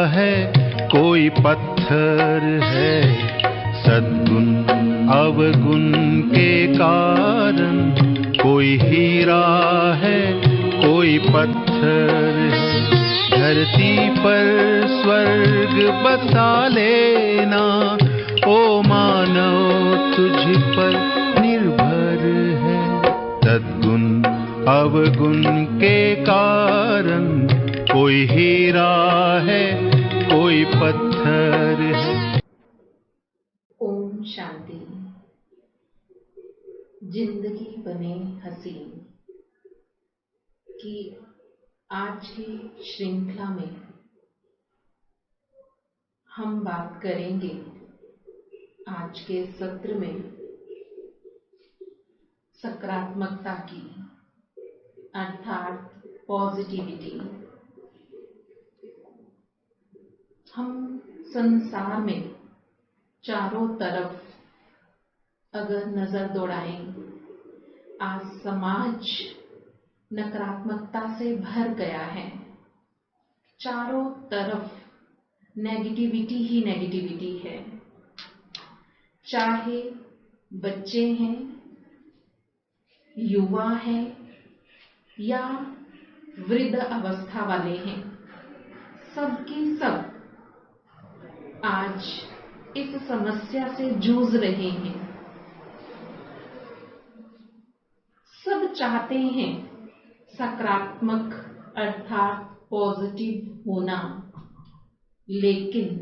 है कोई पत्थर है। सद्गुण अवगुण के कारण कोई हीरा है कोई पत्थर है। धरती पर स्वर्ग बसा लेना ओ मानव तुझ पर निर्भर है। सद्गुण अवगुण के कारण कोई हीरा है कोई पत्थर है। ओम शांति। जिंदगी बने हसीन की आज की श्रृंखला में हम बात करेंगे आज के सत्र में सकारात्मकता की, अर्थात पॉजिटिविटी। हम संसार में चारों तरफ अगर नजर दौड़ाएं, आज समाज नकारात्मकता से भर गया है। चारों तरफ नेगेटिविटी ही नेगेटिविटी है। चाहे बच्चे हैं, युवा हैं या वृद्ध अवस्था वाले हैं, सबकी सब आज इस समस्या से जूझ रहे हैं। सब चाहते हैं सकारात्मक अर्थात पॉजिटिव होना, लेकिन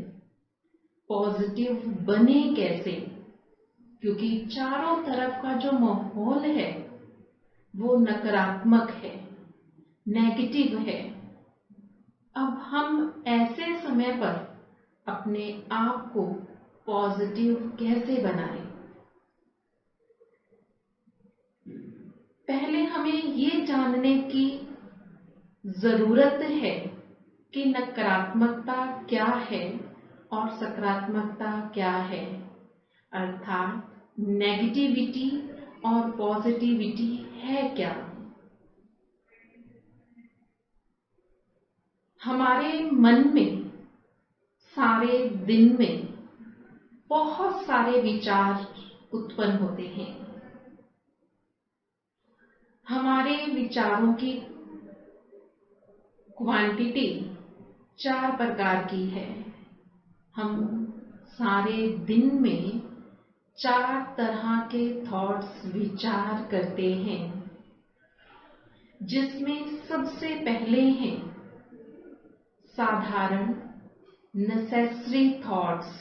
पॉजिटिव बने कैसे? क्योंकि चारों तरफ का जो माहौल है वो नकारात्मक है, नेगेटिव है। अब हम ऐसे समय पर अपने आप को पॉजिटिव कैसे बनाएं? पहले हमें ये जानने की जरूरत है कि नकारात्मकता क्या है और सकारात्मकता क्या है, अर्थात नेगेटिविटी और पॉजिटिविटी है क्या। हमारे मन में सारे दिन में बहुत सारे विचार उत्पन्न होते हैं। हमारे विचारों की क्वांटिटी 4 प्रकार की है। हम सारे दिन में 4 तरह के थॉट्स विचार करते हैं, जिसमें सबसे पहले हैं साधारण नेसेसरी थॉट्स,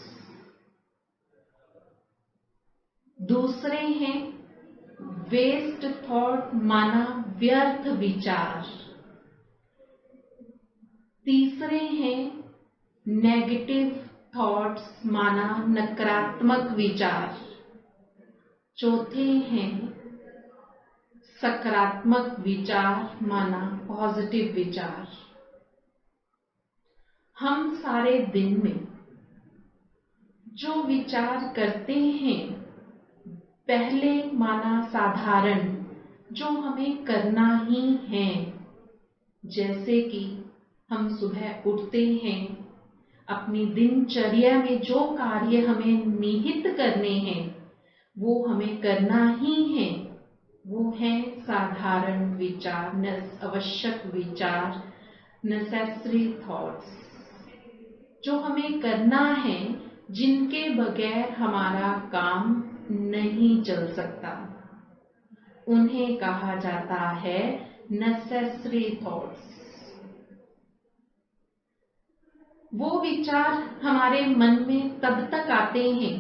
दूसरे हैं वेस्ट थॉट माना व्यर्थ विचार, तीसरे हैं नेगेटिव थॉट्स माना नकारात्मक विचार, चौथे हैं सकारात्मक विचार माना पॉजिटिव विचार। हम सारे दिन में जो विचार करते हैं, पहले माना साधारण, जो हमें करना ही है। जैसे कि हम सुबह उठते हैं, अपनी दिनचर्या में जो कार्य हमें निहित करने हैं वो हमें करना ही है। वो है साधारण विचार, आवश्यक विचार, नेसेसरी थॉट्स, जो हमें करना है, जिनके बगैर हमारा काम नहीं चल सकता। उन्हें कहा जाता है नेसेसरी थॉट्स। वो विचार हमारे मन में तब तक आते हैं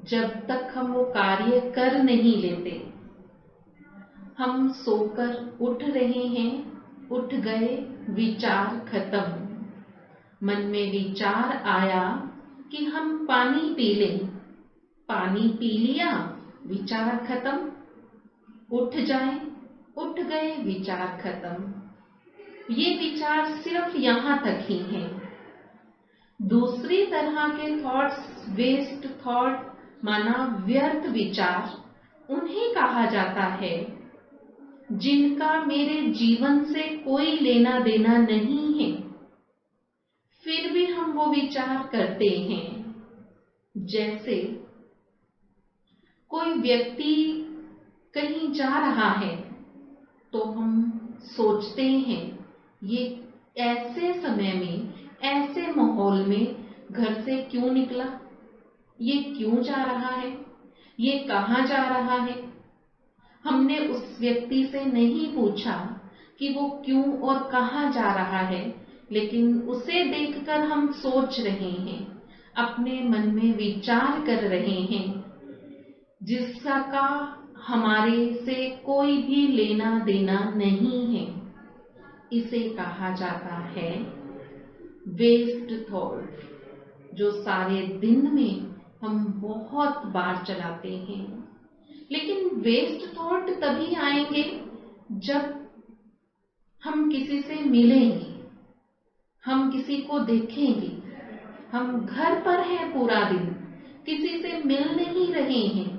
जब तक हम वो कार्य कर नहीं लेते। हम सोकर उठ रहे हैं, उठ गए, विचार खत्म। मन में विचार आया कि हम पानी पी लें, पानी पी लिया, विचार खत्म। उठ जाए, उठ गए, विचार खत्म। ये विचार सिर्फ यहां तक ही हैं। दूसरी तरह के थॉट्स, वेस्ट थॉट माना व्यर्थ विचार, उन्हें कहा जाता है जिनका मेरे जीवन से कोई लेना देना नहीं है। वो विचार करते हैं। जैसे कोई व्यक्ति कहीं जा रहा है तो हम सोचते हैं ये ऐसे समय में, ऐसे माहौल में घर से क्यों निकला, ये क्यों जा रहा है, ये कहाँ जा रहा है। हमने उस व्यक्ति से नहीं पूछा कि वो क्यों और कहाँ जा रहा है, लेकिन उसे देखकर हम सोच रहे हैं, अपने मन में विचार कर रहे हैं, जिसका हमारे से कोई भी लेना देना नहीं है। इसे कहा जाता है वेस्ट थॉट, जो सारे दिन में हम बहुत बार चलाते हैं। लेकिन वेस्ट थॉट तभी आएंगे जब हम किसी से मिलेंगे, हम किसी को देखेंगे। हम घर पर हैं पूरा दिन, किसी से मिल नहीं रहे हैं,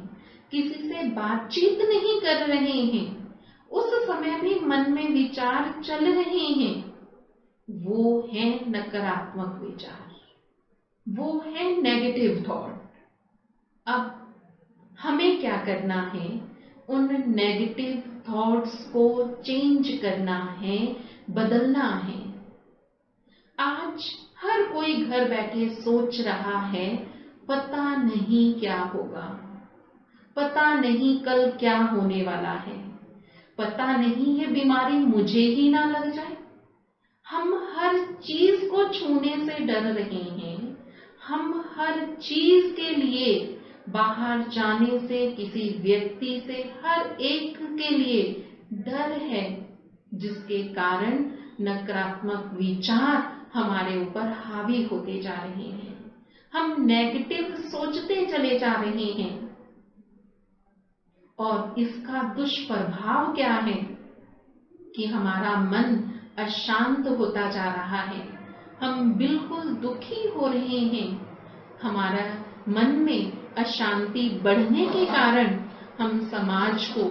किसी से बातचीत नहीं कर रहे हैं, उस समय भी मन में विचार चल रहे हैं। वो है नकारात्मक विचार, वो है नेगेटिव थॉट। अब हमें क्या करना है, उन नेगेटिव थॉट्स को चेंज करना है, बदलना है। आज हर कोई घर बैठे सोच रहा है पता नहीं क्या होगा, पता नहीं कल क्या होने वाला है, पता नहीं ये बीमारी मुझे ही ना लग जाए। हम हर चीज को छूने से डर रहे हैं, हम हर चीज के लिए बाहर जाने से, किसी व्यक्ति से, हर एक के लिए डर है, जिसके कारण नकारात्मक विचार हमारे ऊपर हावी होते जा रहे हैं। हम नेगेटिव सोचते चले जा रहे हैं और इसका दुष्प्रभाव क्या है कि हमारा मन अशांत होता जा रहा है, हम बिल्कुल दुखी हो रहे हैं। हमारा मन में अशांति बढ़ने के कारण हम समाज को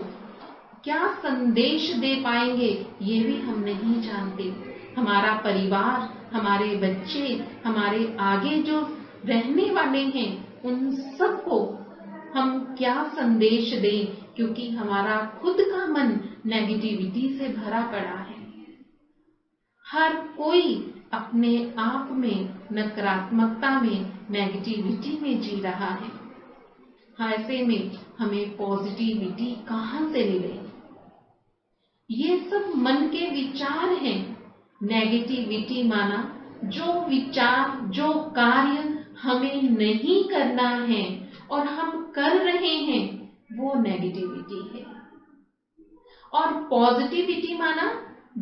क्या संदेश दे पाएंगे ये भी हम नहीं जानते। हमारा परिवार, हमारे बच्चे, हमारे आगे जो रहने वाले हैं, उन सबको हम क्या संदेश दें, क्योंकि हमारा खुद का मन नेगेटिविटी से भरा पड़ा है। हर कोई अपने आप में नकारात्मकता में, नेगेटिविटी में जी रहा है। ऐसे में हमें पॉजिटिविटी कहां से मिले? ये सब मन के विचार हैं। नेगेटिविटी माना जो विचार, जो कार्य हमें नहीं करना है और हम कर रहे हैं, वो नेगेटिविटी है। और पॉजिटिविटी माना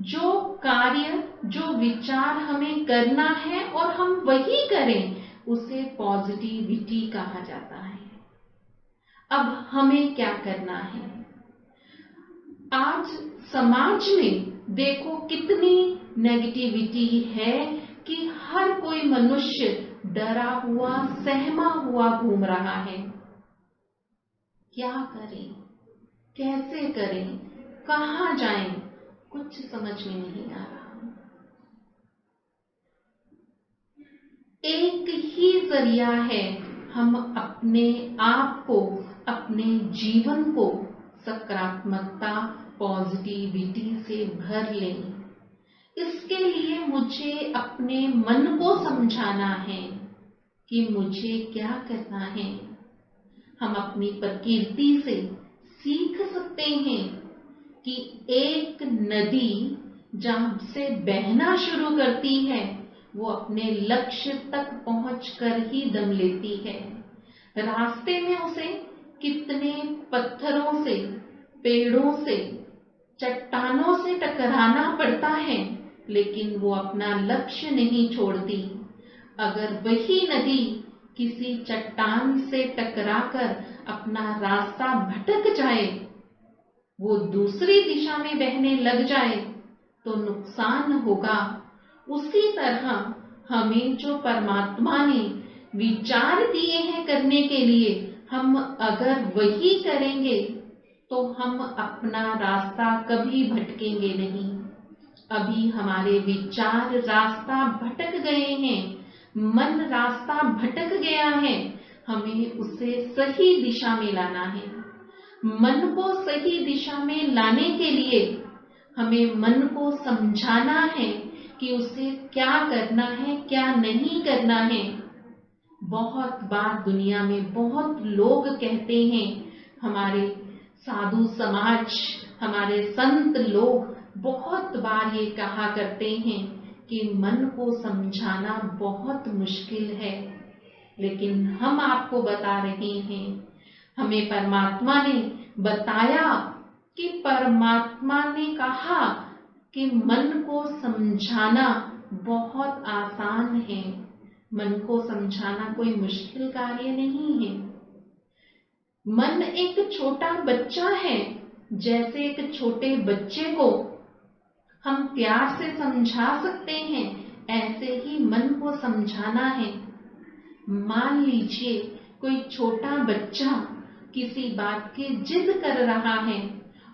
जो कार्य, जो विचार हमें करना है और हम वही करें, उसे पॉजिटिविटी कहा जाता है। अब हमें क्या करना है? आज समाज में देखो कितनी नेगेटिविटी है कि हर कोई मनुष्य डरा हुआ, सहमा हुआ घूम रहा है। क्या करें, कैसे करें, कहां जाएं, कुछ समझ में नहीं आ रहा। एक ही जरिया है, हम अपने आप को, अपने जीवन को सकारात्मकता, पॉजिटिविटी से भर लें। इसके लिए मुझे अपने मन को समझाना है कि मुझे क्या करना है। हम अपनी प्रकृति से सीख सकते हैं कि एक नदी जहां से बहना शुरू करती है, वो अपने लक्ष्य तक पहुंचकर ही दम लेती है। रास्ते में उसे कितने पत्थरों से, पेड़ों से, चट्टानों से टकराना पड़ता है, लेकिन वो अपना लक्ष्य नहीं छोड़ती। अगर वही नदी किसी चट्टान से टकराकर अपना रास्ता भटक जाए, वो दूसरी दिशा में बहने लग जाए, तो नुकसान होगा। उसी तरह हमें जो परमात्मा ने विचार दिए हैं करने के लिए, हम अगर वही करेंगे तो हम अपना रास्ता कभी भटकेंगे नहीं। अभी हमारे विचार रास्ता भटक गए हैं, मन रास्ता भटक गया है, हमें उसे सही दिशा में लाना है। मन को सही दिशा में लाने के लिए हमें मन को समझाना है कि उसे क्या करना है, क्या नहीं करना है। बहुत बार दुनिया में बहुत लोग कहते हैं, हमारे साधु समाज, हमारे संत लोग बहुत बार ये कहा करते हैं कि मन को समझाना बहुत मुश्किल है। लेकिन हम आपको बता रहे हैं, हमें परमात्मा ने बताया कि परमात्मा ने कहा कि मन को समझाना बहुत आसान है। मन को समझाना कोई मुश्किल कार्य नहीं है। मन एक छोटा बच्चा है, जैसे एक छोटे बच्चे को हम प्यार से समझा सकते हैं, ऐसे ही मन को समझाना है। मान लीजिए कोई छोटा बच्चा किसी बात की जिद कर रहा है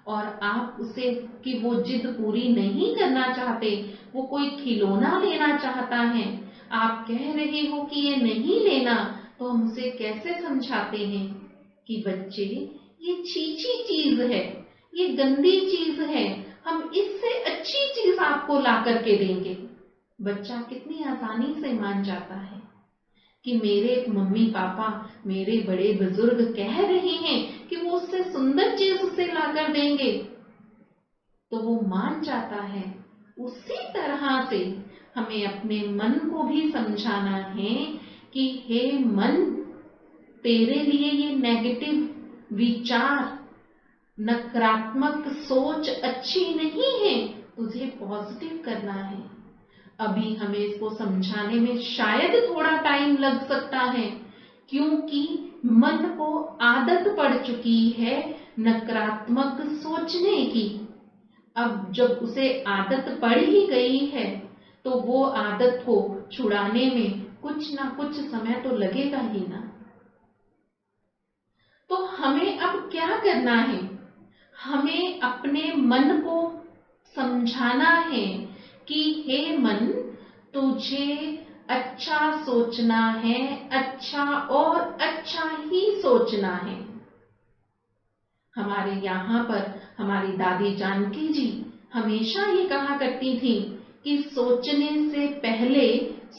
और आप उसे कि वो जिद पूरी नहीं करना चाहते, वो कोई खिलौना लेना चाहता है, आप कह रहे हो कि ये नहीं लेना, तो हम उसे कैसे समझाते हैं कि बच्चे ये छीछी चीज है, ये गंदी चीज है, हम इससे अच्छी चीज आपको ला करके देंगे। बच्चा कितनी आसानी से मान जाता है कि मेरे मम्मी पापा, मेरे बड़े बुजुर्ग कह रहे हैं कि वो उससे सुंदर चीज उसे लाकर देंगे, तो वो मान जाता है। उसी तरह से हमें अपने मन को भी समझाना है कि हे मन, तेरे लिए ये नेगेटिव विचार, नकारात्मक सोच अच्छी नहीं है, तुझे पॉजिटिव करना है। अभी हमें इसको समझाने में शायद थोड़ा टाइम लग सकता है, क्योंकि मन को आदत पड़ चुकी है नकारात्मक सोचने की। अब जब उसे आदत पड़ ही गई है, तो वो आदत को छुड़ाने में कुछ ना कुछ समय तो लगेगा ही ना। तो हमें अब क्या करना है? हमें अपने मन को समझाना है कि हे मन, तुझे अच्छा सोचना है, अच्छा और अच्छा ही सोचना है। हमारे यहाँ पर हमारी दादी जानकी जी हमेशा ये कहा करती थी कि सोचने से पहले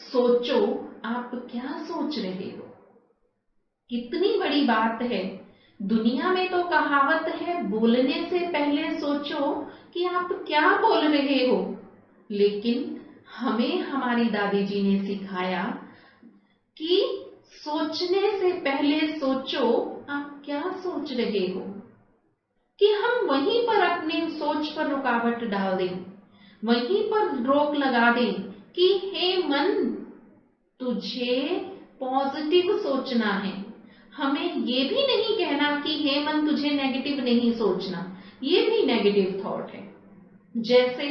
सोचो आप क्या सोच रहे हो। कितनी बड़ी बात है। दुनिया में तो कहावत है, बोलने से पहले सोचो कि आप क्या बोल रहे हो, लेकिन हमें हमारी दादी जी ने सिखाया कि सोचने से पहले सोचो आप क्या सोच रहे हो, कि हम वहीं पर अपनी सोच पर रुकावट डाल दें, वहीं पर रोक लगा दें कि हे मन, तुझे पॉजिटिव सोचना है। हमें ये भी नहीं कहना कि हे मन, तुझे नेगेटिव नहीं सोचना, ये भी नेगेटिव थॉट है। जैसे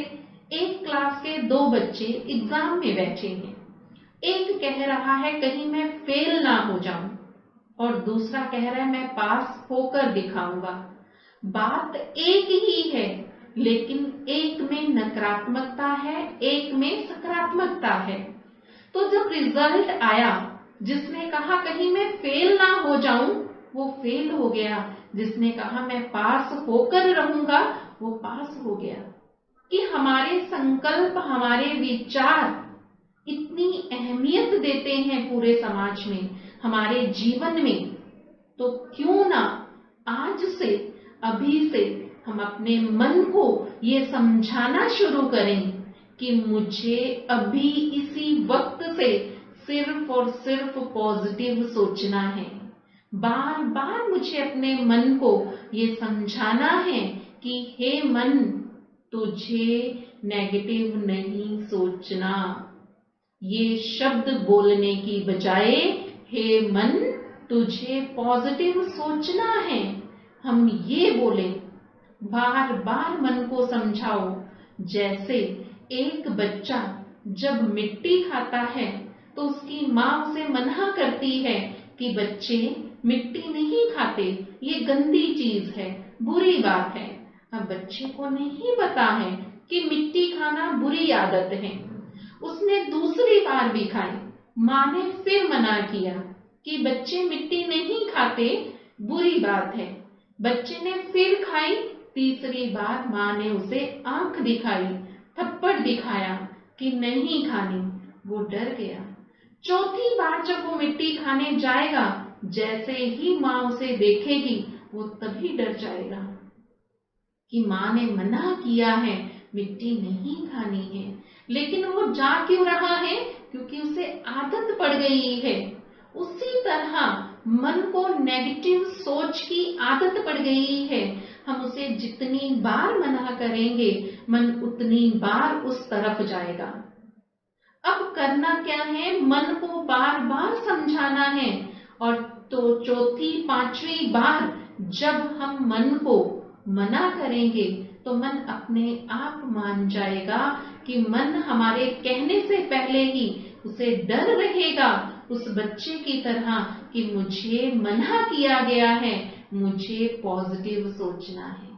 एक क्लास के दो बच्चे एग्जाम में बैठे हैं, एक कह रहा है कहीं मैं फेल ना हो जाऊं, और दूसरा कह रहा है मैं पास होकर दिखाऊंगा। बात एक ही है, लेकिन एक में नकारात्मकता है, एक में सकारात्मकता है। तो जब रिजल्ट आया, जिसने कहा कहीं मैं फेल ना हो जाऊं, वो फेल हो गया। जिसने कहा मैं पास होकर रहूंगा, वो पास हो गया। कि हमारे संकल्प, हमारे विचार इतनी अहमियत देते हैं पूरे समाज में, हमारे जीवन में। तो क्यों ना आज से, अभी से हम अपने मन को ये समझाना शुरू करें कि मुझे अभी इसी वक्त से सिर्फ और सिर्फ पॉजिटिव सोचना है। बार बार मुझे अपने मन को ये समझाना है कि हे मन, तुझे नेगेटिव नहीं सोचना। ये शब्द बोलने की बजाय हे मन, तुझे पॉजिटिव सोचना है, हम ये बोले। बार बार मन को समझाओ। जैसे एक बच्चा जब मिट्टी खाता है तो उसकी माँ उसे मना करती है कि बच्चे मिट्टी नहीं खाते, ये गंदी चीज है, बुरी बात है। अब बच्चे को नहीं पता है कि मिट्टी खाना बुरी आदत है। उसने दूसरी बार भी खाई, माँ ने फिर मना किया कि बच्चे मिट्टी नहीं खाते, बुरी बात है। बच्चे ने फिर खाई। तीसरी बार माँ ने उसे आंख दिखाई, थप्पड़ दिखाया कि नहीं खानी। वो डर गया। चौथी बार जब वो मिट्टी खाने जाएगा, जैसे ही माँ उसे देखेगी वो तभी डर जाएगा कि माँ ने मना किया है, मिट्टी नहीं खानी है। लेकिन वो जा क्यों रहा है? क्योंकि उसे आदत पड़ गई है। उसी तरह मन को नेगेटिव सोच की आदत पड़ गई है। हम उसे जितनी बार मना करेंगे, मन उतनी बार उस तरफ जाएगा। अब करना क्या है? मन को बार बार समझाना है। और तो चौथी पांचवी बार जब हम मन को मना करेंगे तो मन अपने आप मान जाएगा कि मन हमारे कहने से पहले ही उसे डर रहेगा, उस बच्चे की तरह कि मुझे मना किया गया है, मुझे पॉजिटिव सोचना है।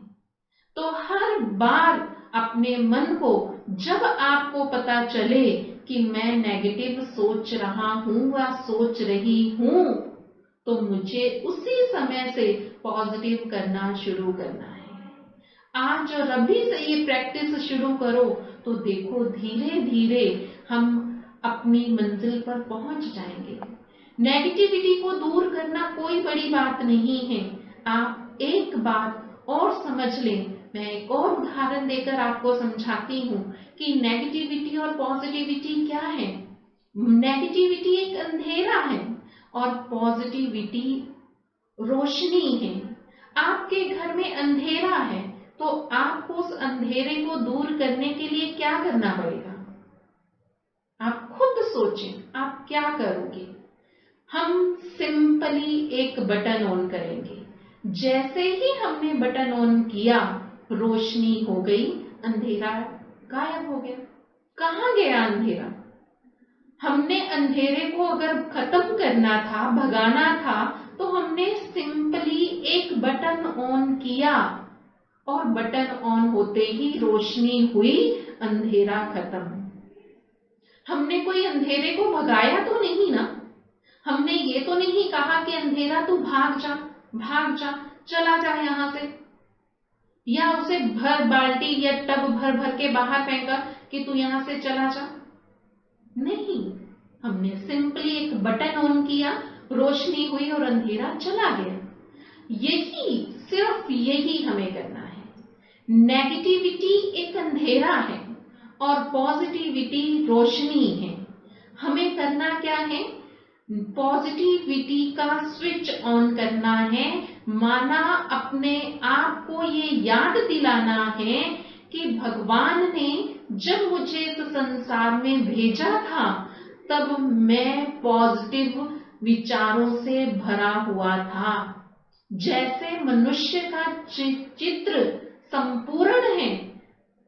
तो हर बार अपने मन को, जब आपको पता चले कि मैं नेगेटिव सोच रहा हूं या सोच रही हूं, तो मुझे उसी समय से पॉजिटिव करना शुरू करना है। आज और अभी से ये प्रैक्टिस शुरू करो तो देखो धीरे धीरे हम अपनी मंजिल पर पहुंच जाएंगे। नेगेटिविटी को दूर करना कोई बड़ी बात नहीं है। आप एक बात और समझ लें, मैं एक और उदाहरण देकर आपको समझाती हूँ कि नेगेटिविटी और पॉजिटिविटी क्या है। नेगेटिविटी एक अंधेरा है और पॉजिटिविटी रोशनी है। आपके घर में अंधेरा है तो आपको उस अंधेरे को दूर करने के लिए क्या करना पड़ेगा? आप खुद सोचें, आप क्या करोगे? हम सिंपली एक बटन ऑन करेंगे। जैसे ही हमने बटन ऑन किया, रोशनी हो गई, अंधेरा गायब हो गया। कहाँ गया अंधेरा? हमने अंधेरे को अगर खत्म करना था, भगाना था, तो हमने सिंपली एक बटन ऑन किया और बटन ऑन होते ही रोशनी हुई, अंधेरा खत्म। हमने कोई अंधेरे को भगाया तो नहीं ना। हमने ये तो नहीं कहा कि अंधेरा तू भाग जा, चला जा यहां से, या उसे भर बाल्टी या टब भर भर के बाहर फेंका कि तू यहां से चला जा। नहीं, हमने सिंपली एक बटन ऑन किया, रोशनी हुई और अंधेरा चला गया। सिर्फ यही हमें करना है। नेगेटिविटी एक अंधेरा है और पॉजिटिविटी रोशनी है। हमें करना क्या है? पॉजिटिविटी का स्विच ऑन करना है। माना अपने आप को ये याद दिलाना है कि भगवान ने जब मुझे इस संसार में भेजा था, तब मैं पॉजिटिव विचारों से भरा हुआ था। जैसे मनुष्य का चित्र संपूर्ण है,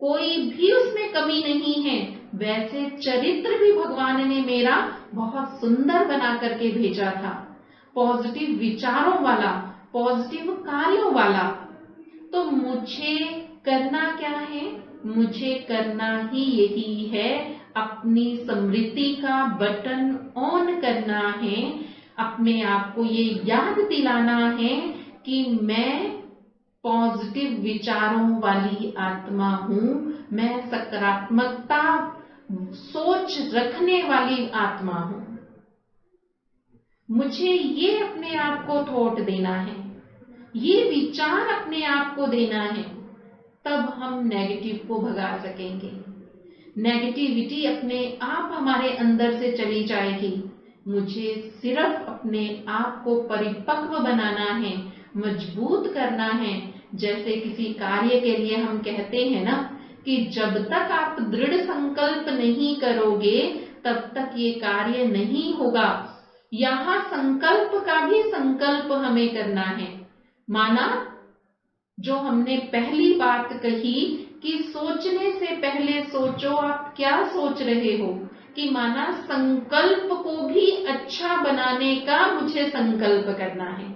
कोई भी उसमें कमी नहीं है, वैसे चरित्र भी भगवान ने मेरा बहुत सुंदर बना करके भेजा था, पॉजिटिव विचारों वाला, पॉजिटिव कार्यों वाला। तो मुझे करना क्या है? मुझे करना ही यही है, अपनी स्मृति का बटन ऑन करना है। अपने आप को ये याद दिलाना है कि मैं पॉजिटिव विचारों वाली आत्मा हूं, मैं सकारात्मकता सोच रखने वाली आत्मा हूं। मुझे ये अपने आप को थॉट देना है, ये विचार अपने आप को देना है, तब हम नेगेटिव को भगा सकेंगे। नेगेटिविटी अपने आप हमारे अंदर से चली जाएगी। मुझे सिर्फ अपने आप को परिपक्व बनाना है, मजबूत करना है। जैसे किसी कार्य के लिए हम कहते हैं ना कि जब तक आप दृढ़ संकल्प नहीं करोगे तब तक ये कार्य नहीं होगा। यहाँ संकल्प का भी संकल्प हमें करना है। माना जो हमने पहली बात कही कि सोचने से पहले सोचो आप क्या सोच रहे हो, कि माना संकल्प को भी अच्छा बनाने का मुझे संकल्प करना है।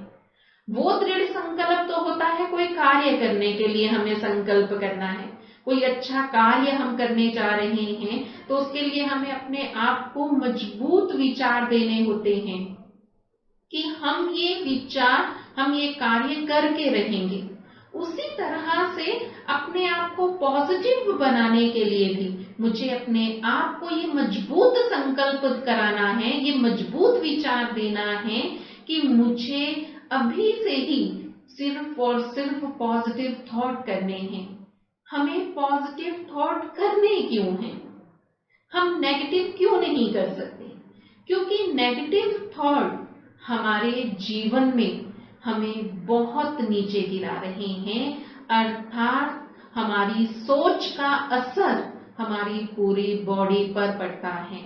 वो दृढ़ संकल्प तो होता है कोई कार्य करने के लिए हमें संकल्प करना है, कोई अच्छा कार्य हम करने जा रहे हैं तो उसके लिए हमें अपने आप को मजबूत विचार देने होते हैं कि हम ये कार्य करके रहेंगे। उसी तरह से अपने आप को पॉजिटिव बनाने के लिए भी मुझे अपने आप को ये मजबूत संकल्प कराना है, ये मजबूत विचार देना है कि मुझे अभी से ही सिर्फ और सिर्फ पॉजिटिव थॉट करने हैं। हमें पॉजिटिव थॉट करने क्यों हैं? हम नेगेटिव क्यों नहीं कर सकते? क्योंकि नेगेटिव थॉट हमारे जीवन में हमें बहुत नीचे गिरा रहे हैं, अर्थात हमारी सोच का असर हमारी पूरी बॉडी पर पड़ता है,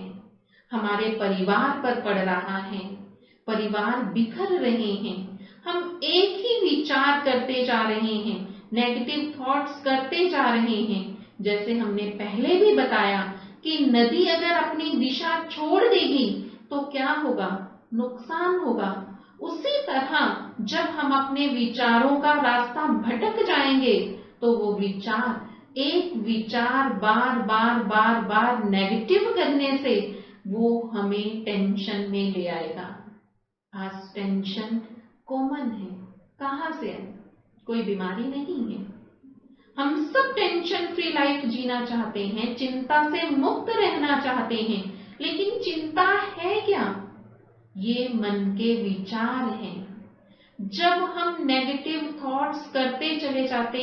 हमारे परिवार पर पड़ रहा है, परिवार बिखर रहे हैं। हम एक ही विचार करते जा रहे हैं, नेगेटिव थॉट्स करते जा रहे हैं। जैसे हमने पहले भी बताया कि नदी अगर अपनी दिशा छोड़ देगी तो क्या होगा? नुकसान होगा। उसी तरह जब हम अपने विचारों का रास्ता भटक जाएंगे तो वो एक विचार बार बार नेगेटिव करने से वो हमें टेंशन में ले आएगा। आज टेंशन कॉमन है। कहाँ से है? कोई बीमारी नहीं है। हम सब टेंशन फ्री लाइफ जीना चाहते हैं, चिंता से मुक्त रहना चाहते हैं, लेकिन चिंता है क्या? ये मन के विचार हैं। जब हम नेगेटिव थॉट्स करते चले जाते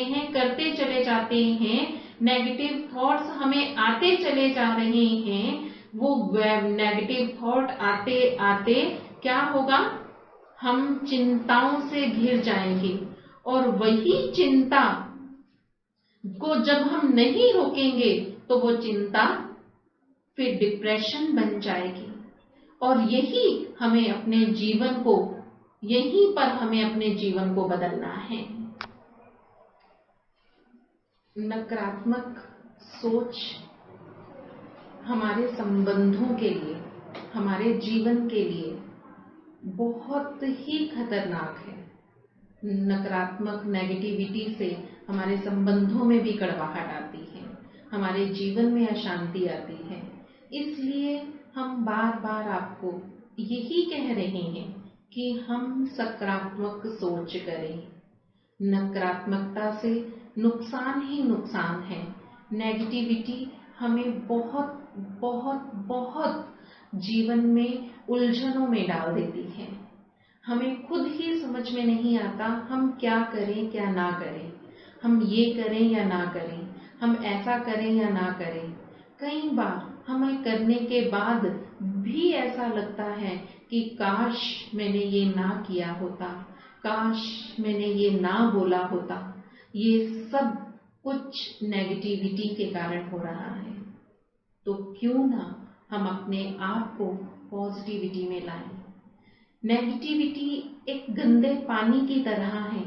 हैं, नेगेटिव थॉट्स हमें आते चले जा रहे हैं, वो नेगेटिव थॉट आते आते क्या होगा? हम चिंताओं से घिर जाएंगे और वही चिंता को जब हम नहीं रोकेंगे तो वो चिंता फिर डिप्रेशन बन जाएगी। और यहीं पर हमें अपने जीवन को बदलना है। नकारात्मक सोच हमारे संबंधों के लिए, हमारे जीवन के लिए बहुत ही खतरनाक है। नकारात्मक नेगेटिविटी से हमारे संबंधों में भी कड़वाहट आती है, हमारे जीवन में अशांति आती है। इसलिए हम बार बार आपको यही कह रहे हैं कि हम सकारात्मक सोच करें। नकारात्मकता से नुकसान ही नुकसान है। नेगेटिविटी हमें बहुत बहुत बहुत जीवन में उलझनों में डाल देती है। हमें खुद ही समझ में नहीं आता हम क्या करें क्या ना करें, हम ये करें या ना करें, हम ऐसा करें या ना करें। कई बार हमें करने के बाद भी ऐसा लगता है कि काश मैंने ये ना किया होता, काश मैंने ये ना बोला होता। ये सब कुछ नेगेटिविटी के कारण हो रहा है। तो क्यों ना हम अपने आप को पॉजिटिविटी में लाएं। नेगेटिविटी एक गंदे पानी की तरह है।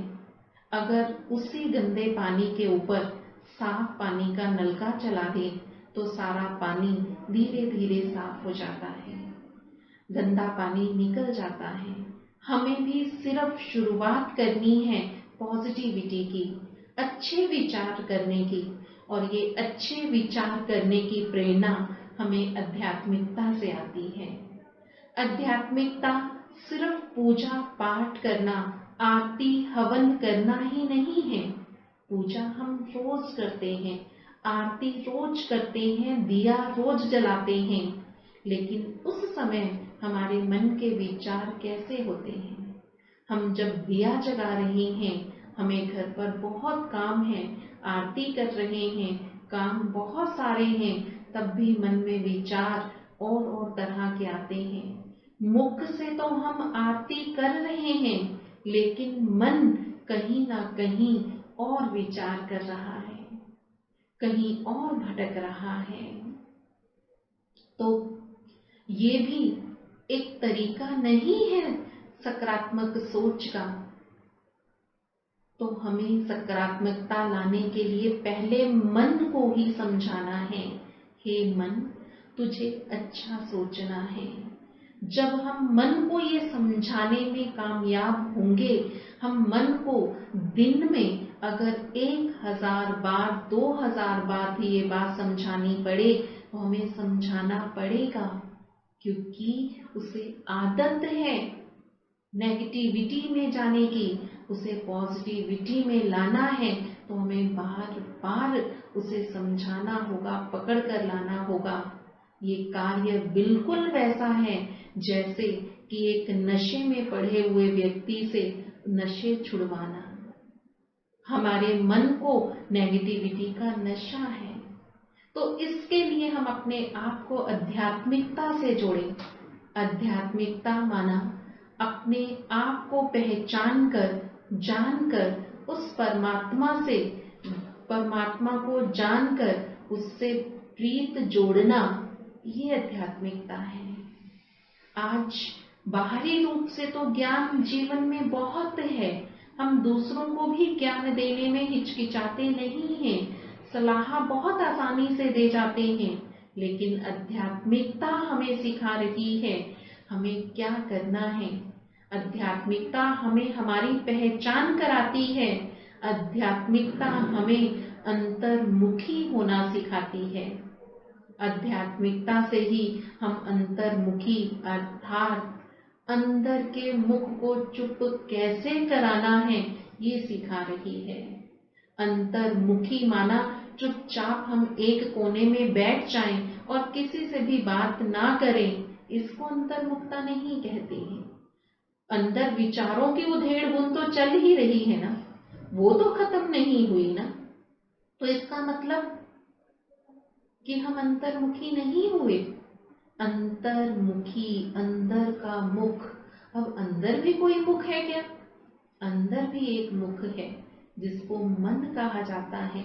अगर उसी गंदे पानी के ऊपर साफ पानी का नलका चला दें तो सारा पानी धीरे धीरे साफ हो जाता है, गंदा पानी निकल जाता है। हमें भी सिर्फ शुरुआत करनी है पॉजिटिविटी की, अच्छे विचार करने की। और ये अच्छे विचार करने की प्रेरणा हमें आध्यात्मिकता से आती है। आध्यात्मिकता सिर्फ पूजा पाठ करना, आरती हवन करना ही नहीं है। पूजा हम रोज करते हैं, आरती रोज करते हैं, दिया रोज जलाते हैं, लेकिन उस समय हमारे मन के विचार कैसे होते हैं? हम जब दिया जला रहे हैं, हमें घर पर बहुत काम है, आरती कर रहे हैं, काम बहुत सारे हैं, तब भी मन में विचार और तरह के आते हैं। मुख से तो हम आरती कर रहे हैं, लेकिन मन कहीं ना कहीं और विचार कर रहा है, कहीं और भटक रहा है। तो ये भी एक तरीका नहीं है सकारात्मक सोच का। तो हमें सकारात्मकता लाने के लिए पहले मन को ही समझाना है, हे मन, तुझे अच्छा सोचना है। जब हम मन को ये समझाने में कामयाब होंगे, हम मन को दिन में अगर 1000 बार 2000 बार भी ये बात समझानी पड़े तो हमें समझाना पड़ेगा, क्योंकि उसे आदत है नेगेटिविटी में जाने की, उसे पॉजिटिविटी में लाना है, तो हमें बार बार उसे समझाना होगा, पकड़ कर लाना होगा। ये कार्य बिल्कुल वैसा है जैसे कि एक नशे में पड़े हुए व्यक्ति से नशे छुड़वाना। हमारे मन को नेगेटिविटी का नशा है, तो इसके लिए हम अपने आप को आध्यात्मिकता से जोड़ें। आध्यात्मिकता माना अपने आप को पहचान कर, जानकर उस परमात्मा को जानकर उससे प्रीत जोड़ना, ये आध्यात्मिकता है। आज बाहरी रूप से तो ज्ञान जीवन में बहुत है, हम दूसरों को भी ज्ञान देने में हिचकिचाते नहीं हैं, सलाह बहुत आसानी से दे जाते हैं, लेकिन आध्यात्मिकता हमें सिखा रही है हमें क्या करना है। आध्यात्मिकता हमें हमारी पहचान कराती है। आध्यात्मिकता हमें अंतर्मुखी होना सिखाती है। आध्यात्मिकता से ही हम अंतर्मुखी अर्थात अंदर के मुख को चुप कैसे कराना है ये सिखा रही है। अंतर्मुखी माना चुपचाप हम एक कोने में बैठ जाएं और किसी से भी बात ना करें, इसको अंतर्मुखता नहीं कहते हैं। अंदर विचारों की उधेड़-बुन तो चल ही रही है ना, वो तो खत्म नहीं हुई ना, तो इसका मतलब कि हम अंतर्मुखी नहीं हुए। अंतर्मुखी, अंदर का मुख। अब अंदर भी कोई मुख है क्या? अंदर भी एक मुख है जिसको मन कहा जाता है।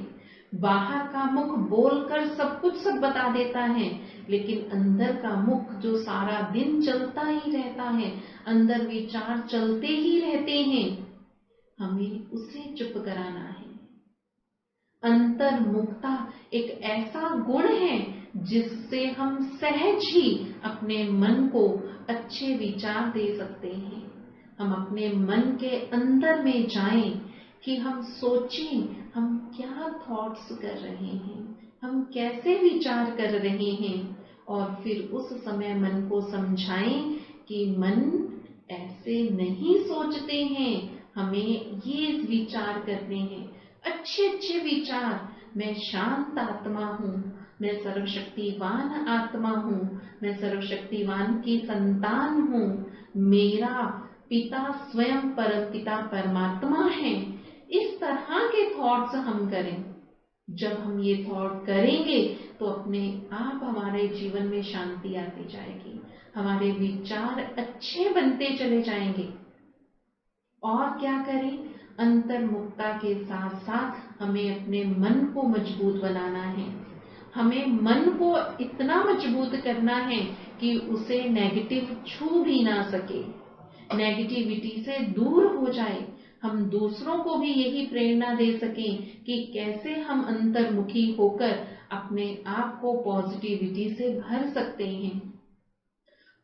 बाहर का मुख बोलकर सब कुछ सब बता देता है, लेकिन अंदर का मुख जो सारा दिन चलता ही रहता है, अंदर विचार चलते ही रहते हैं, हमें उसे चुप कराना है। अंतर्मुखता एक ऐसा गुण है जिससे हम सहज ही अपने मन को अच्छे विचार दे सकते हैं। हम अपने मन के अंदर में जाएं कि हम सोचें हम क्या थॉट्स कर रहे हैं, हम कैसे विचार कर रहे हैं, और फिर उस समय मन को समझाएं कि मन ऐसे नहीं सोचते हैं, हमें ये विचार करने हैं, अच्छे अच्छे विचार। मैं शांत आत्मा हूँ, मैं सर्वशक्तिवान आत्मा हूँ, मैं सर्वशक्तिवान की संतान हूँ, मेरा पिता स्वयं परमपिता परमात्मा है। इस तरह के थॉट्स हम करें। जब हम ये थॉट करेंगे तो अपने आप हमारे जीवन में शांति आती जाएगी, हमारे विचार अच्छे बनते चले जाएंगे। और क्या करें? अंतर्मुखता के साथ साथ हमें अपने मन को मजबूत बनाना है। हमें मन को इतना मजबूत करना है कि उसे नेगेटिव छू भी ना सके, नेगेटिविटी से दूर हो जाए। हम दूसरों को भी यही प्रेरणा दे सकें कि कैसे हम अंतर्मुखी होकर अपने आप को पॉजिटिविटी से भर सकते हैं।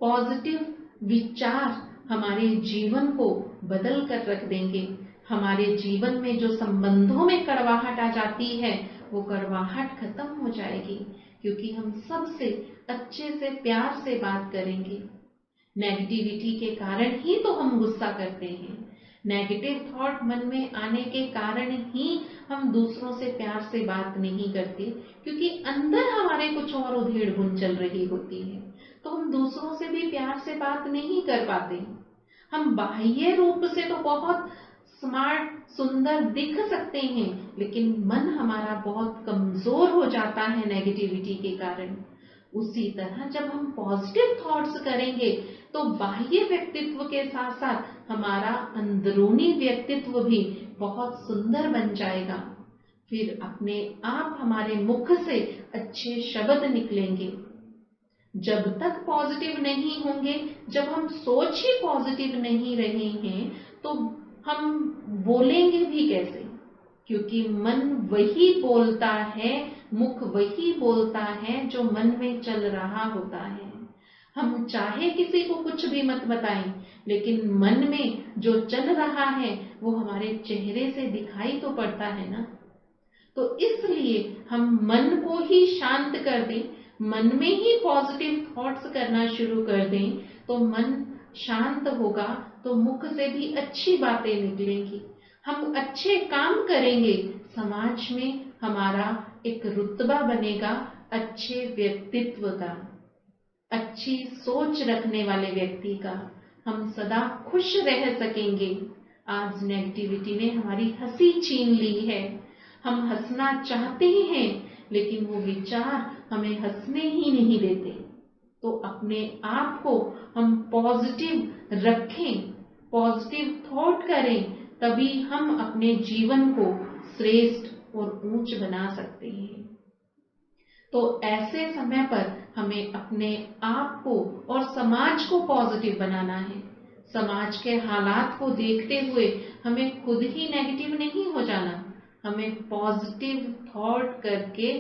पॉजिटिव विचार हमारे जीवन को बदल कर रख देंगे। हमारे जीवन में जो संबंधों में कड़वाहट आ जाती है, वो कड़वाहट खत्म हो जाएगी, क्योंकि हम सबसे अच्छे से प्यार से बात करेंगे। नेगेटिविटी के कारण ही तो हम गुस्सा करते हैं। नेगेटिव थॉट मन में आने के कारण ही हम दूसरों से प्यार से बात नहीं करते, क्योंकि अंदर हमारे कुछ और उधेड़-बुन चल रही होती है, तो हम दूसरों से भी प्यार से बात नहीं कर पाते। हम बाह्य रूप से तो बहुत स्मार्ट, सुंदर दिख सकते हैं, लेकिन मन हमारा बहुत कमजोर हो जाता है नेगेटिविटी के कारण। उसी तरह जब हम पॉजिटिव थॉट्स करेंगे तो बाह्य व्यक्तित्व के साथ साथ हमारा अंदरूनी व्यक्तित्व भी बहुत सुंदर बन जाएगा। फिर अपने आप हमारे मुख से अच्छे शब्द निकलेंगे। जब तक पॉजिटिव नहीं होंगे, जब हम सोच ही पॉजिटिव नहीं रहे हैं, तो हम बोलेंगे भी कैसे? क्योंकि मन वही बोलता है, मुख वही बोलता है जो मन में चल रहा होता है। हम चाहे किसी को कुछ भी मत बताएं, लेकिन मन में जो चल रहा है वो हमारे चेहरे से दिखाई तो पड़ता है ना। तो इसलिए हम मन को ही शांत कर दें, मन में ही पॉजिटिव थॉट्स करना शुरू कर दें, तो मन शांत होगा तो मुख से भी अच्छी बातें निकलेंगी, हम अच्छे काम करेंगे, समाज में हमारा एक रुतबा बनेगा अच्छे व्यक्तित्व का, अच्छी सोच रखने वाले व्यक्ति का, हम सदा खुश रह सकेंगे। आज नेगेटिविटी ने हमारी हंसी छीन ली है, हम हंसना चाहते हैं लेकिन वो विचार हमें हंसने ही नहीं देते। तो अपने आप को हम पॉजिटिव रखें, पॉजिटिव थॉट करें, तभी हम अपने जीवन को श्रेष्ठ और ऊंच बना सकते हैं। तो ऐसे समय पर हमें अपने आप को और समाज को पॉजिटिव बनाना है। समाज के हालात को देखते हुए हमें खुद ही नेगेटिव नहीं हो जाना, हमें पॉजिटिव थॉट करके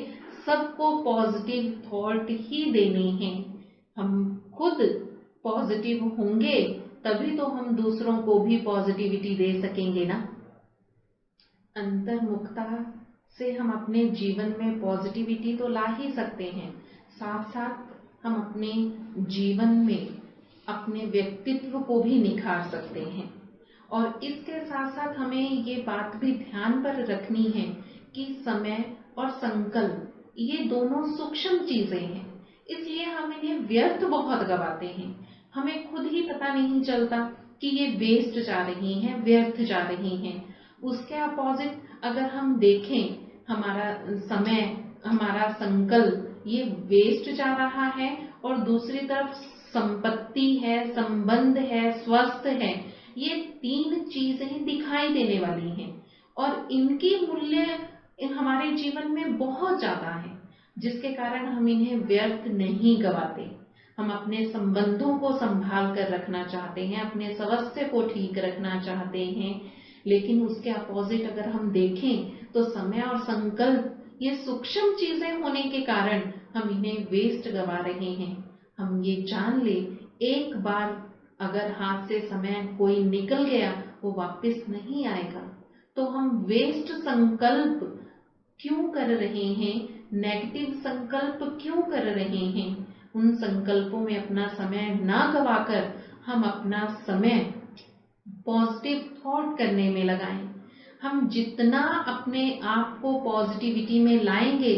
सबको पॉजिटिव थॉट ही देने हैं। हम खुद पॉजिटिव होंगे तभी तो हम दूसरों को भी पॉजिटिविटी दे सकेंगे ना। अंतर्मुखता से हम अपने जीवन में पॉजिटिविटी तो ला ही सकते हैं, साथ साथ हम अपने जीवन में अपने व्यक्तित्व को भी निखार सकते हैं। और इसके साथ साथ हमें ये बात भी ध्यान पर रखनी है कि समय और संकल्प ये दोनों सूक्ष्म चीजें हैं, इसलिए हम इन्हें व्यर्थ बहुत गवाते हैं। हमें खुद ही पता नहीं चलता कि ये वेस्ट जा रही हैं, व्यर्थ जा रही हैं। उसके अपोजिट अगर हम देखें, हमारा समय, हमारा संकल्प ये वेस्ट जा रहा है और दूसरी तरफ संपत्ति है, संबंध है, स्वस्थ है, ये तीन चीजें दिखाई देने वाली हैं और इनकी मूल्य हमारे जीवन में बहुत ज्यादा है, जिसके कारण हम इन्हें व्यर्थ नहीं गवाते। हम अपने संबंधों को संभाल कर रखना चाहते हैं, अपने स्वास्थ्य को ठीक रखना चाहते हैं, लेकिन उसके अपोजिट अगर हम देखें तो समय और संकल्प ये सूक्ष्म चीजें होने के कारण हम इन्हें वेस्ट गवा रहे हैं। हम ये जान ले, एक बार अगर हाथ से समय कोई निकल गया वो वापस नहीं आएगा, तो हम वेस्ट संकल्प क्यों कर रहे हैं, नेगेटिव संकल्प क्यों कर रहे हैं। उन संकल्पों में अपना समय ना गवाकर हम अपना समय पॉजिटिव थॉट करने में लगाएं। हम जितना अपने आप को पॉजिटिविटी में लाएंगे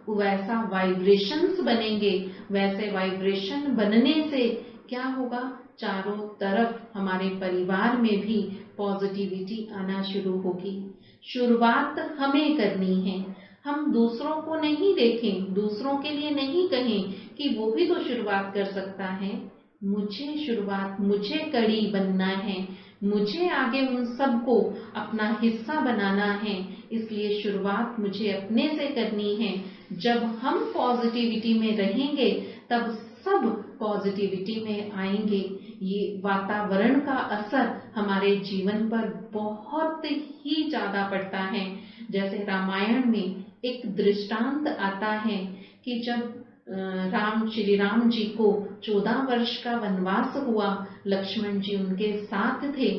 वैसा वाइब्रेशंस बनेंगे, वैसे वाइब्रेशन बनने से क्या होगा, चारों तरफ हमारे परिवार में भी पॉजिटिविटी आना शुरू होगी। शुरुआत हमें करनी है, हम दूसरों को नहीं देखें, दूसरों के लिए नहीं कहें कि वो भी तो शुरुआत कर सकता है। मुझे कड़ी बनना है, मुझे आगे उन सबको अपना हिस्सा बनाना है, इसलिए शुरुआत मुझे अपने से करनी है। जब हम पॉजिटिविटी में रहेंगे तब सब पॉजिटिविटी में आएंगे। ये वातावरण का असर हमारे जीवन पर बहुत ही ज्यादा पड़ता है। जैसे रामायण में एक दृष्टांत आता है कि जब श्री राम जी को 14 वर्ष का वनवास हुआ, लक्ष्मण जी उनके साथ थे,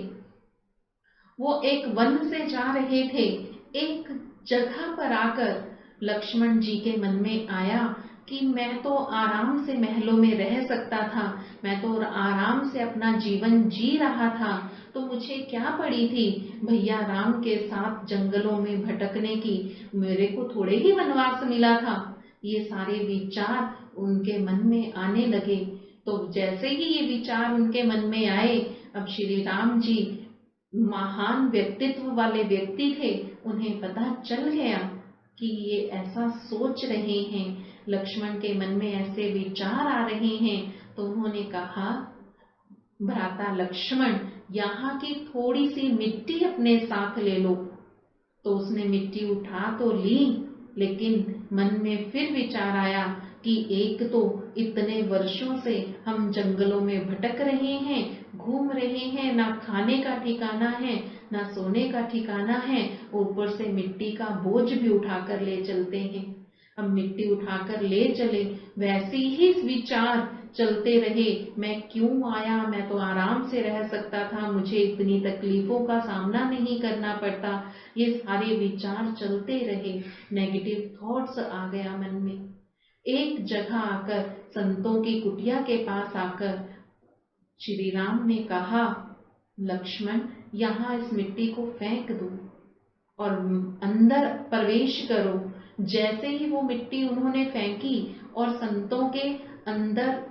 वो एक वन से जा रहे थे। एक जगह पर आकर लक्ष्मण जी के मन में आया कि मैं तो आराम से महलों में रह सकता था, मैं तो आराम से अपना जीवन जी रहा था, तो मुझे क्या पड़ी थी भैया राम के साथ जंगलों में भटकने की, मेरे को थोड़े ही वनवास मिला था। ये सारे विचार उनके मन में आने लगे। तो जैसे ही ये विचार उनके मन में आए, अब श्री राम जी महान व्यक्तित्व वाले व्यक्ति थे, उन्हें पता चल गया कि ये ऐसा सोच रहे हैं, लक्ष्मण के मन में ऐसे विचार आ रहे हैं। तो उन्होंने कहा, भ्राता लक्ष्मण, यहाँ की थोड़ी सी मिट्टी अपने साथ ले लो। तो उसने मिट्टी उठा तो ली, लेकिन मन में फिर विचार आया कि एक तो इतने वर्षों से हम जंगलों में भटक रहे हैं, घूम रहे हैं, ना खाने का ठिकाना है, ना सोने का ठिकाना है, ऊपर से मिट्टी का बोझ भी उठाकर ले चलते हैं। अब मिट्टी उठाकर ले चले, वैसी ही विचार चलते रहे, मैं क्यों आया, मैं तो आराम से रह सकता था, मुझे इतनी तकलीफों का सामना नहीं करना पड़ता। ये सारे विचार चलते रहे, नेगेटिव थॉट्स आ गया मन में। एक जगह आकर, संतों की कुटिया के पास आकर श्री राम ने कहा, लक्ष्मण यहाँ इस मिट्टी को फेंक दो और अंदर प्रवेश करो। जैसे ही वो मिट्टी उन्होंने फेंकी और संतों के अंदर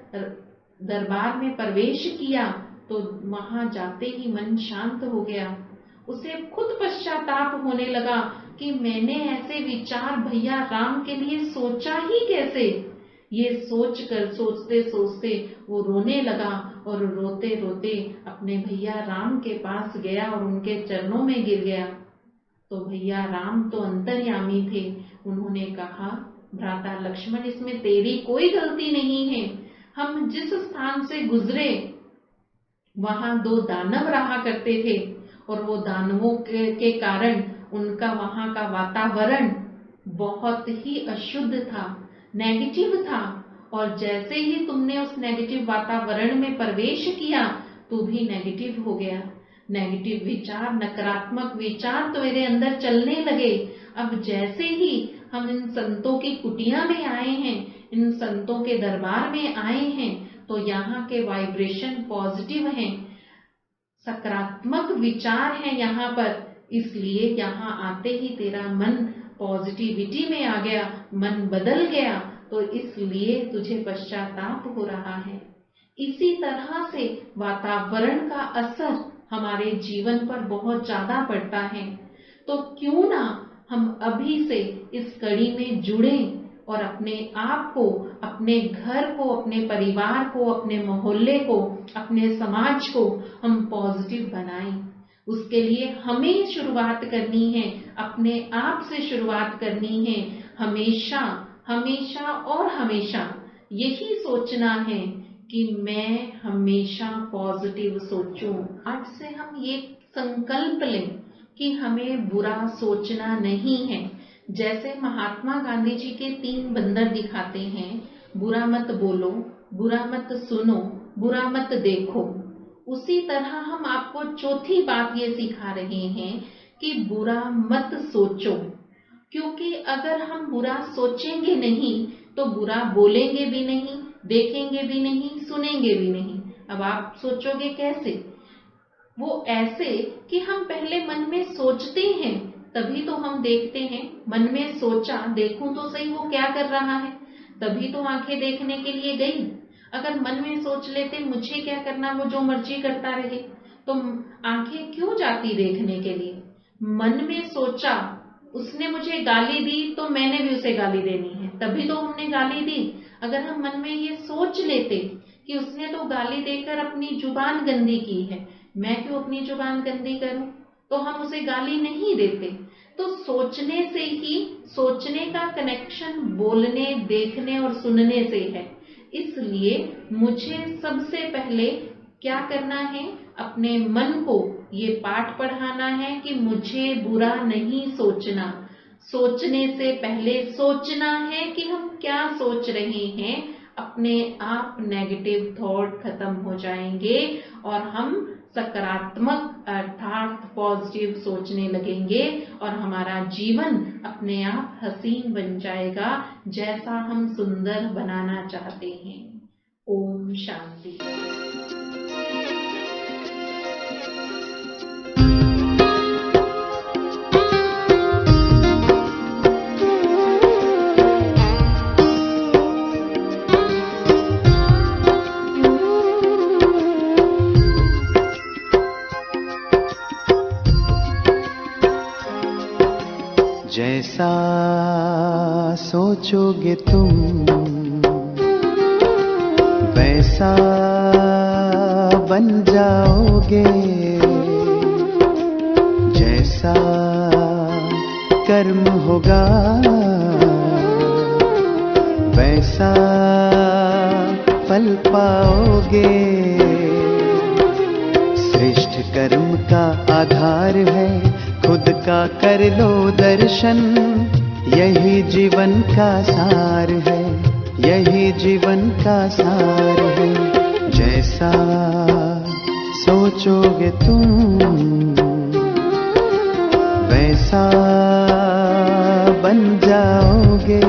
दरबार में प्रवेश किया, तो वहां जाते ही मन शांत हो गया। उसे खुद पश्चाताप होने लगा कि मैंने ऐसे विचार भैया राम के लिए सोचा ही कैसे। ये सोचते सोचते वो रोने लगा और रोते रोते अपने भैया राम के पास गया और उनके चरणों में गिर गया। तो भैया राम तो अंतर्यामी थे, उन्होंने कहा, भ्राता लक्ष्मण, इसमें तेरी कोई गलती नहीं है। हम जिस स्थान से गुजरे वहां 2 दानव रहा करते थे और वो दानवों के कारण उनका वहां का वातावरण बहुत ही अशुद्ध था, नेगेटिव था। और जैसे ही तुमने उस नेगेटिव वातावरण में प्रवेश किया, तू भी नेगेटिव हो गया। नेगेटिव विचार, नकारात्मक विचार तेरे अंदर चलने लगे। अब जैसे ही हम इन संतों की कुटिया में आए हैं, इन संतों के दरबार में आए हैं, तो यहाँ के वाइब्रेशन पॉजिटिव हैं, सकारात्मक विचार हैं यहाँ पर। इसलिए यहाँ आते ही तेरा मन पॉजिटिविटी में आ गया, मन बदल गया, तो इसलिए तुझे पश्चाताप हो रहा है। इसी तरह से वातावरण का असर हमारे जीवन पर बहुत ज्यादा पड़ता है। तो क्यों ना हम अभी से इस कड़ी में जुड़ें और अपने आप को, अपने घर को, अपने परिवार को, अपने मोहल्ले को, अपने समाज को हम पॉजिटिव बनाएं। उसके लिए हमें शुरुआत करनी है, अपने आप से शुरुआत करनी है। हमेशा हमेशा और हमेशा यही सोचना है कि मैं हमेशा पॉजिटिव सोचूं। आज से हम ये संकल्प लें कि हमें बुरा सोचना नहीं है। जैसे महात्मा गांधी जी के 3 बंदर दिखाते हैं, बुरा मत बोलो, बुरा मत सुनो, बुरा मत देखो। उसी तरह हम आपको चौथी बात ये सिखा रहे हैं कि बुरा मत सोचो, क्योंकि अगर हम बुरा सोचेंगे नहीं तो बुरा बोलेंगे भी नहीं, देखेंगे भी नहीं, सुनेंगे भी नहीं। अब आप सोचोगे कैसे? वो ऐसे कि हम पहले मन में सोचते हैं, तभी तो हम देखते हैं। मन में सोचा, देखूं तो सही वो क्या कर रहा है, तभी तो आंखें देखने के लिए गई। अगर मन में सोच लेते मुझे क्या करना, वो जो मर्जी करता रहे, तो आंखें क्यों जाती देखने के लिए? मन में सोचा, उसने मुझे गाली दी तो मैंने भी उसे गाली देनी है, तभी तो हमने गाली दी। अगर हम मन में ये सोच लेते कि उसने तो गाली देकर अपनी जुबान गंदी की है, मैं क्यों अपनी जुबान गंदी करूं, तो हम उसे गाली नहीं देते। तो सोचने से ही, सोचने का कनेक्शन बोलने, देखने और सुनने से है। इसलिए मुझे सबसे पहले क्या करना है, अपने मन को ये पाठ पढ़ाना है कि मुझे बुरा नहीं सोचना। सोचने से पहले सोचना है कि हम क्या सोच रहे हैं। अपने आप नेगेटिव थॉट खत्म हो जाएंगे और हम सकारात्मक अर्थात पॉजिटिव सोचने लगेंगे और हमारा जीवन अपने आप हसीन बन जाएगा, जैसा हम सुंदर बनाना चाहते हैं। ओम शांति। जैसा सोचोगे तुम वैसा बन जाओगे, जैसा कर्म होगा वैसा फल पाओगे। श्रेष्ठ कर्म का आधार है खुद का कर लो दर्शन, यही जीवन का सार है, यही जीवन का सार है। जैसा सोचोगे तुम वैसा बन जाओगे।